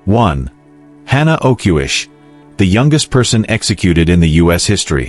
1. Hannah Oquewish, the youngest person executed in the U.S. history.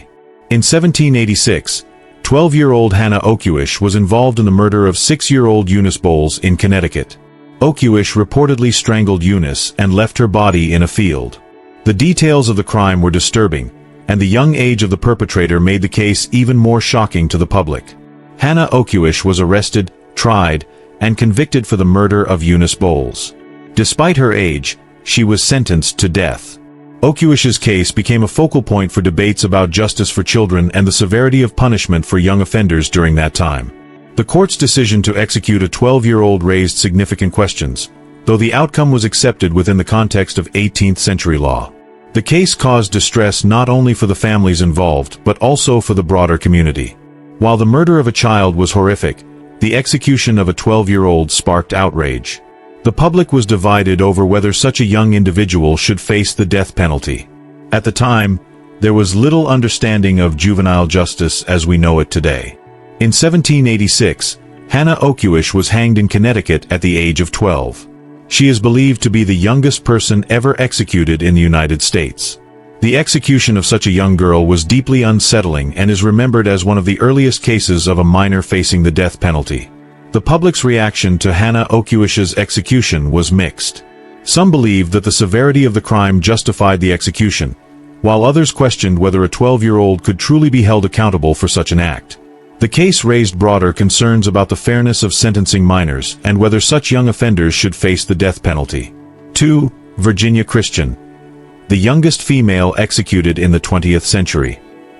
In 1786, 12-year-old Hannah Oquewish was involved in the murder of 6-year-old Eunice Bowles in Connecticut. Oquewish reportedly strangled Eunice and left her body in a field. The details of the crime were disturbing, and the young age of the perpetrator made the case even more shocking to the public. Hannah Oquewish was arrested, tried, and convicted for the murder of Eunice Bowles. Despite her age, she was sentenced to death. Oquewish's case became a focal point for debates about justice for children and the severity of punishment for young offenders during that time. The court's decision to execute a 12-year-old raised significant questions, though the outcome was accepted within the context of 18th-century law. The case caused distress not only for the families involved, but also for the broader community. While the murder of a child was horrific, the execution of a 12-year-old sparked outrage. The public was divided over whether such a young individual should face the death penalty. At the time, there was little understanding of juvenile justice as we know it today. In 1786, Hannah Oquewish was hanged in Connecticut at the age of 12. She is believed to be the youngest person ever executed in the United States. The execution of such a young girl was deeply unsettling and is remembered as one of the earliest cases of a minor facing the death penalty. The public's reaction to Hannah Oquewish's execution was mixed. Some believed that the severity of the crime justified the execution, while others questioned whether a 12-year-old could truly be held accountable for such an act. The case raised broader concerns about the fairness of sentencing minors and whether such young offenders should face the death penalty. 2. Virginia Christian, the youngest female executed in the 20th century.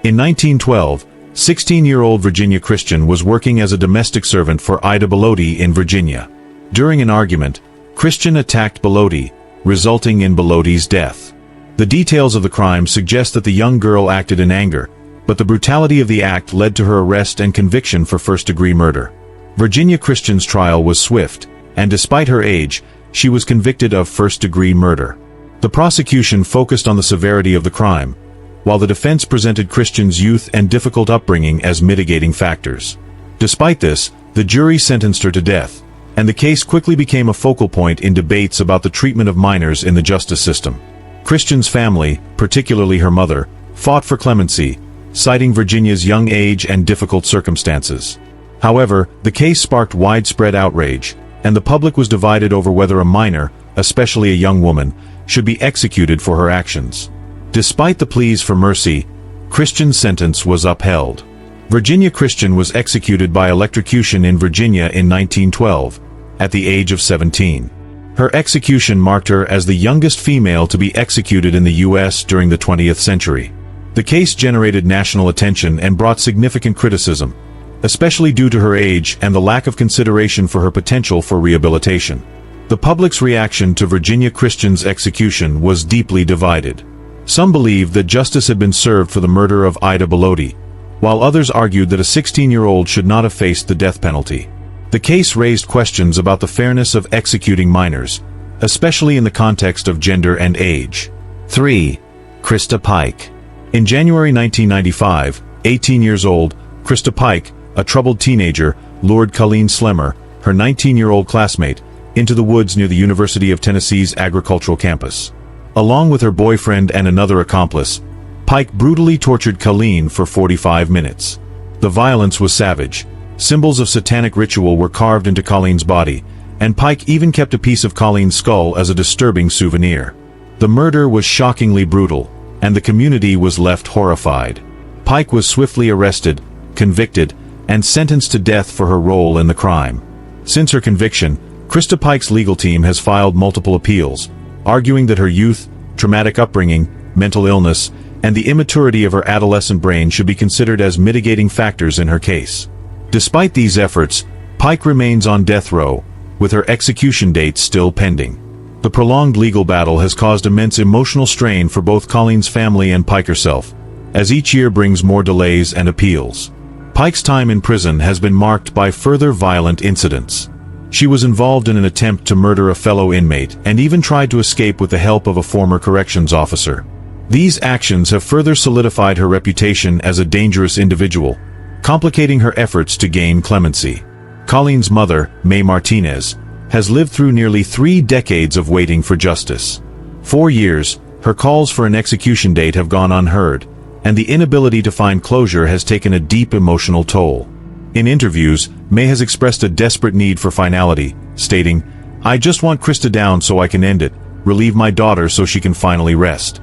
In 1912, 16-year-old Virginia Christian was working as a domestic servant for Ida Bellotti in Virginia. During an argument, Christian attacked Bellotti, resulting in Bellotti's death. The details of the crime suggest that the young girl acted in anger, but the brutality of the act led to her arrest and conviction for first-degree murder. Virginia Christian's trial was swift, and despite her age, she was convicted of first-degree murder. The prosecution focused on the severity of the crime, while the defense presented Christian's youth and difficult upbringing as mitigating factors. Despite this, the jury sentenced her to death, and the case quickly became a focal point in debates about the treatment of minors in the justice system. Christian's family, particularly her mother, fought for clemency, citing Virginia's young age and difficult circumstances. However, the case sparked widespread outrage, and the public was divided over whether a minor, especially a young woman, should be executed for her actions. Despite the pleas for mercy, Christian's sentence was upheld. Virginia Christian was executed by electrocution in Virginia in 1912, at the age of 17. Her execution marked her as the youngest female to be executed in the U.S. during the 20th century. The case generated national attention and brought significant criticism, especially due to her age and the lack of consideration for her potential for rehabilitation. The public's reaction to Virginia Christian's execution was deeply divided. Some believed that justice had been served for the murder of Ida Bellotti, while others argued that a 16-year-old should not have faced the death penalty. The case raised questions about the fairness of executing minors, especially in the context of gender and age. 3. Krista Pike. In January 1995, 18 years old, Krista Pike, a troubled teenager, lured Colleen Slemmer, her 19-year-old classmate, into the woods near the University of Tennessee's agricultural campus. Along with her boyfriend and another accomplice, Pike brutally tortured Colleen for 45 minutes. The violence was savage. Symbols of satanic ritual were carved into Colleen's body, and Pike even kept a piece of Colleen's skull as a disturbing souvenir. The murder was shockingly brutal, and the community was left horrified. Pike was swiftly arrested, convicted, and sentenced to death for her role in the crime. Since her conviction, Krista Pike's legal team has filed multiple appeals, arguing that her youth, traumatic upbringing, mental illness, and the immaturity of her adolescent brain should be considered as mitigating factors in her case. Despite these efforts, Pike remains on death row, with her execution date still pending. The prolonged legal battle has caused immense emotional strain for both Colleen's family and Pike herself, as each year brings more delays and appeals. Pike's time in prison has been marked by further violent incidents. She was involved in an attempt to murder a fellow inmate and even tried to escape with the help of a former corrections officer. These actions have further solidified her reputation as a dangerous individual, complicating her efforts to gain clemency. Colleen's mother, Mae Martinez, has lived through nearly 3 decades of waiting for justice. 4 years, her calls for an execution date have gone unheard, and the inability to find closure has taken a deep emotional toll. In interviews, May has expressed a desperate need for finality, stating, "I just want Krista down so I can end it, relieve my daughter so she can finally rest."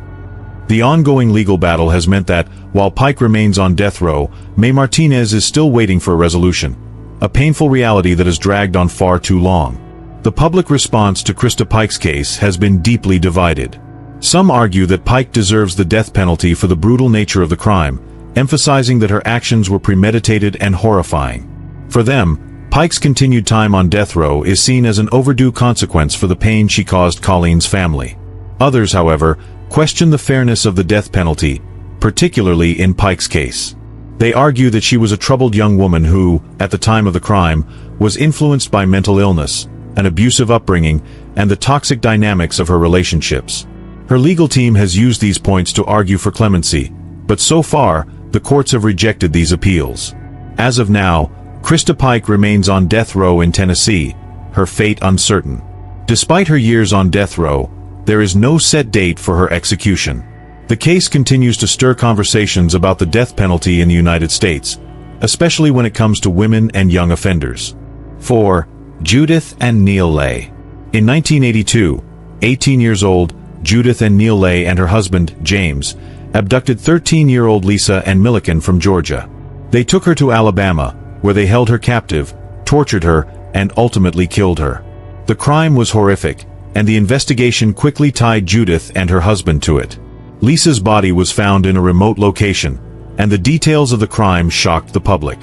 The ongoing legal battle has meant that, while Pike remains on death row, May Martinez is still waiting for a resolution, a painful reality that has dragged on far too long. The public response to Krista Pike's case has been deeply divided. Some argue that Pike deserves the death penalty for the brutal nature of the crime, emphasizing that her actions were premeditated and horrifying. For them, Pike's continued time on death row is seen as an overdue consequence for the pain she caused Colleen's family. Others, however, question the fairness of the death penalty, particularly in Pike's case. They argue that she was a troubled young woman who, at the time of the crime, was influenced by mental illness, an abusive upbringing, and the toxic dynamics of her relationships. Her legal team has used these points to argue for clemency, but so far, the courts have rejected these appeals. As of now, Krista Pike remains on death row in Tennessee, her fate uncertain. Despite her years on death row, there is no set date for her execution. The case continues to stir conversations about the death penalty in the United States, especially when it comes to women and young offenders. 4. Judith and Neil Lay. In 1982, 18 years old, Judith and Neil Lay and her husband, James, abducted 13-year-old Lisa and Milliken from Georgia. They took her to Alabama, where they held her captive, tortured her, and ultimately killed her. The crime was horrific, and the investigation quickly tied Judith and her husband to it. Lisa's body was found in a remote location, and the details of the crime shocked the public.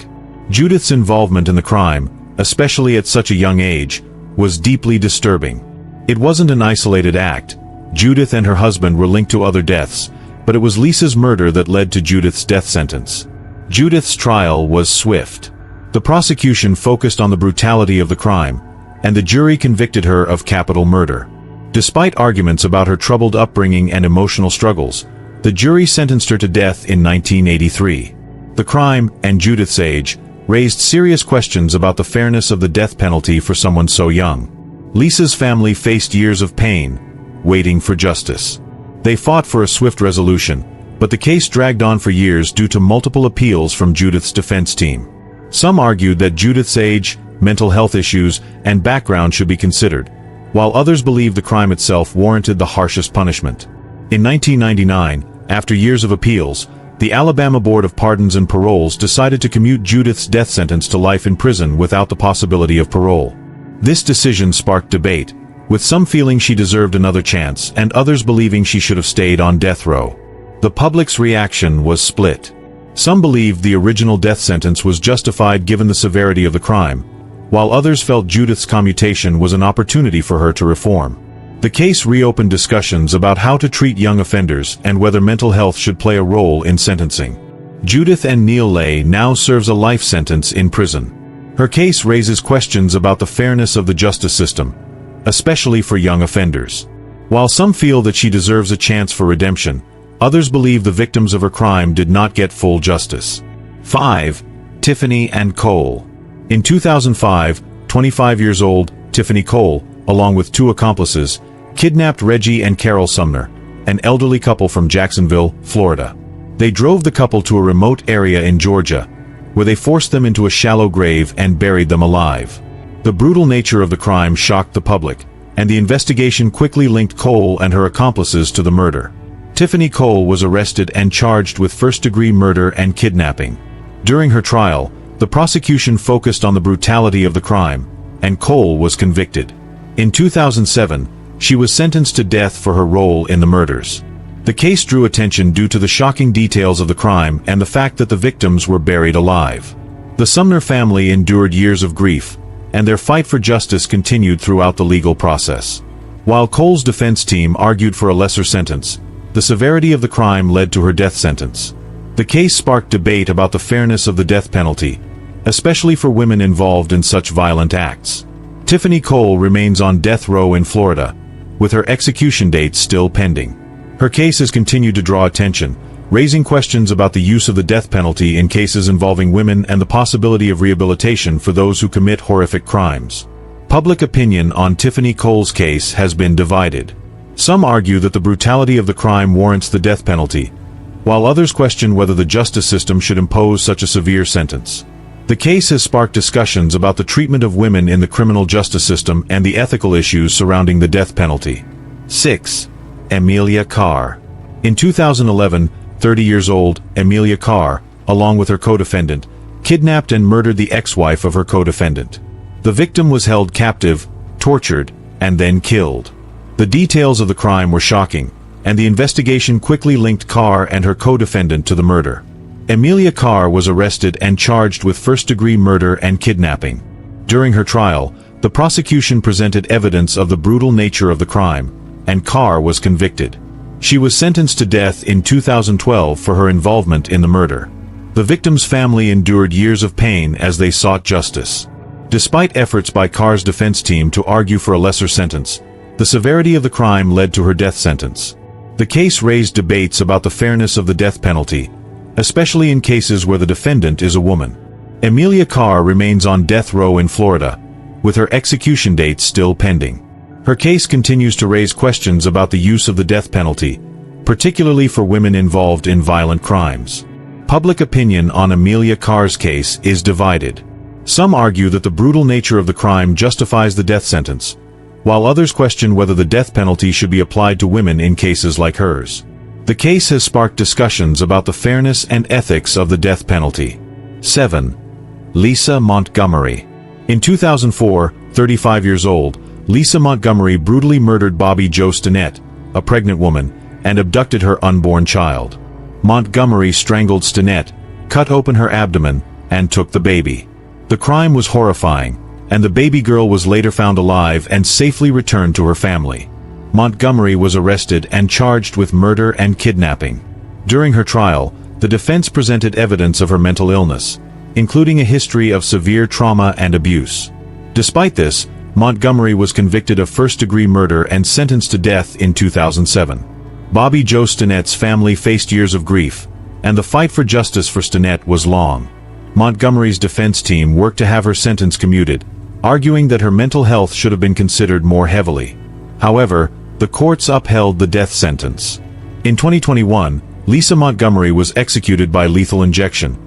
Judith's involvement in the crime, especially at such a young age, was deeply disturbing. It wasn't an isolated act. Judith and her husband were linked to other deaths, but it was Lisa's murder that led to Judith's death sentence. Judith's trial was swift. The prosecution focused on the brutality of the crime, and the jury convicted her of capital murder. Despite arguments about her troubled upbringing and emotional struggles, the jury sentenced her to death in 1983. The crime, and Judith's age, raised serious questions about the fairness of the death penalty for someone so young. Lisa's family faced years of pain, waiting for justice. They fought for a swift resolution, but the case dragged on for years due to multiple appeals from Judith's defense team. Some argued that Judith's age, mental health issues, and background should be considered, while others believed the crime itself warranted the harshest punishment. In 1999, after years of appeals, the Alabama Board of Pardons and Paroles decided to commute Judith's death sentence to life in prison without the possibility of parole. This decision sparked debate, with some feeling she deserved another chance and others believing she should have stayed on death row. The public's reaction was split. Some believed the original death sentence was justified given the severity of the crime, while others felt Judith's commutation was an opportunity for her to reform. The case reopened discussions about how to treat young offenders and whether mental health should play a role in sentencing. Judith and Neil Lay now serves a life sentence in prison. Her case raises questions about the fairness of the justice system, especially for young offenders. While some feel that she deserves a chance for redemption, others believe the victims of her crime did not get full justice. 5. Tiffany and Cole. In 2005, 25 years old, Tiffany Cole, along with 2 accomplices, kidnapped Reggie and Carol Sumner, an elderly couple from Jacksonville, Florida. They drove the couple to a remote area in Georgia, where they forced them into a shallow grave and buried them alive. The brutal nature of the crime shocked the public, and the investigation quickly linked Cole and her accomplices to the murder. Tiffany Cole was arrested and charged with first-degree murder and kidnapping. During her trial, the prosecution focused on the brutality of the crime, and Cole was convicted. In 2007, she was sentenced to death for her role in the murders. The case drew attention due to the shocking details of the crime and the fact that the victims were buried alive. The Sumner family endured years of grief, and their fight for justice continued throughout the legal process. While Cole's defense team argued for a lesser sentence, the severity of the crime led to her death sentence. The case sparked debate about the fairness of the death penalty, especially for women involved in such violent acts. Tiffany Cole remains on death row in Florida, with her execution date still pending. Her case has continued to draw attention, raising questions about the use of the death penalty in cases involving women and the possibility of rehabilitation for those who commit horrific crimes. Public opinion on Tiffany Cole's case has been divided. Some argue that the brutality of the crime warrants the death penalty, while others question whether the justice system should impose such a severe sentence. The case has sparked discussions about the treatment of women in the criminal justice system and the ethical issues surrounding the death penalty. 6. Emilia Carr. In 2011, 30 years old, Emilia Carr, along with her co-defendant, kidnapped and murdered the ex-wife of her co-defendant. The victim was held captive, tortured, and then killed. The details of the crime were shocking, and the investigation quickly linked Carr and her co-defendant to the murder. Emilia Carr was arrested and charged with first-degree murder and kidnapping. During her trial, the prosecution presented evidence of the brutal nature of the crime, and Carr was convicted. She was sentenced to death in 2012 for her involvement in the murder. The victim's family endured years of pain as they sought justice. Despite efforts by Carr's defense team to argue for a lesser sentence, the severity of the crime led to her death sentence. The case raised debates about the fairness of the death penalty, especially in cases where the defendant is a woman. Emilia Carr remains on death row in Florida, with her execution date still pending. Her case continues to raise questions about the use of the death penalty, particularly for women involved in violent crimes. Public opinion on Emilia Carr's case is divided. Some argue that the brutal nature of the crime justifies the death sentence, while others question whether the death penalty should be applied to women in cases like hers. The case has sparked discussions about the fairness and ethics of the death penalty. 7. Lisa Montgomery. In 2004, 35 years old, Lisa Montgomery brutally murdered Bobby Jo Stinnett, a pregnant woman, and abducted her unborn child. Montgomery strangled Stinnett, cut open her abdomen, and took the baby. The crime was horrifying, and the baby girl was later found alive and safely returned to her family. Montgomery was arrested and charged with murder and kidnapping. During her trial, the defense presented evidence of her mental illness, including a history of severe trauma and abuse. Despite this, Montgomery was convicted of first-degree murder and sentenced to death in 2007. Bobby Jo Stinnett's family faced years of grief, and the fight for justice for Stinnett was long. Montgomery's defense team worked to have her sentence commuted, arguing that her mental health should have been considered more heavily. However, the courts upheld the death sentence. In 2021, Lisa Montgomery was executed by lethal injection,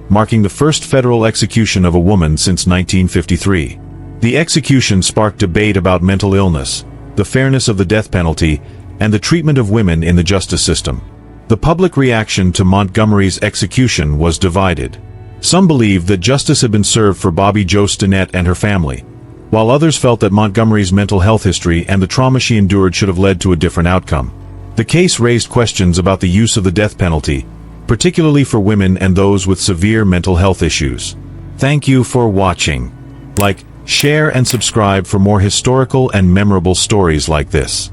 marking the first federal execution of a woman since 1953. The execution sparked debate about mental illness, the fairness of the death penalty, and the treatment of women in the justice system. The public reaction to Montgomery's execution was divided. Some believed that justice had been served for Bobby Jo Stinnett and her family, while others felt that Montgomery's mental health history and the trauma she endured should have led to a different outcome. The case raised questions about the use of the death penalty, particularly for women and those with severe mental health issues. Thank you for watching. Like, share and subscribe for more historical and memorable stories like this.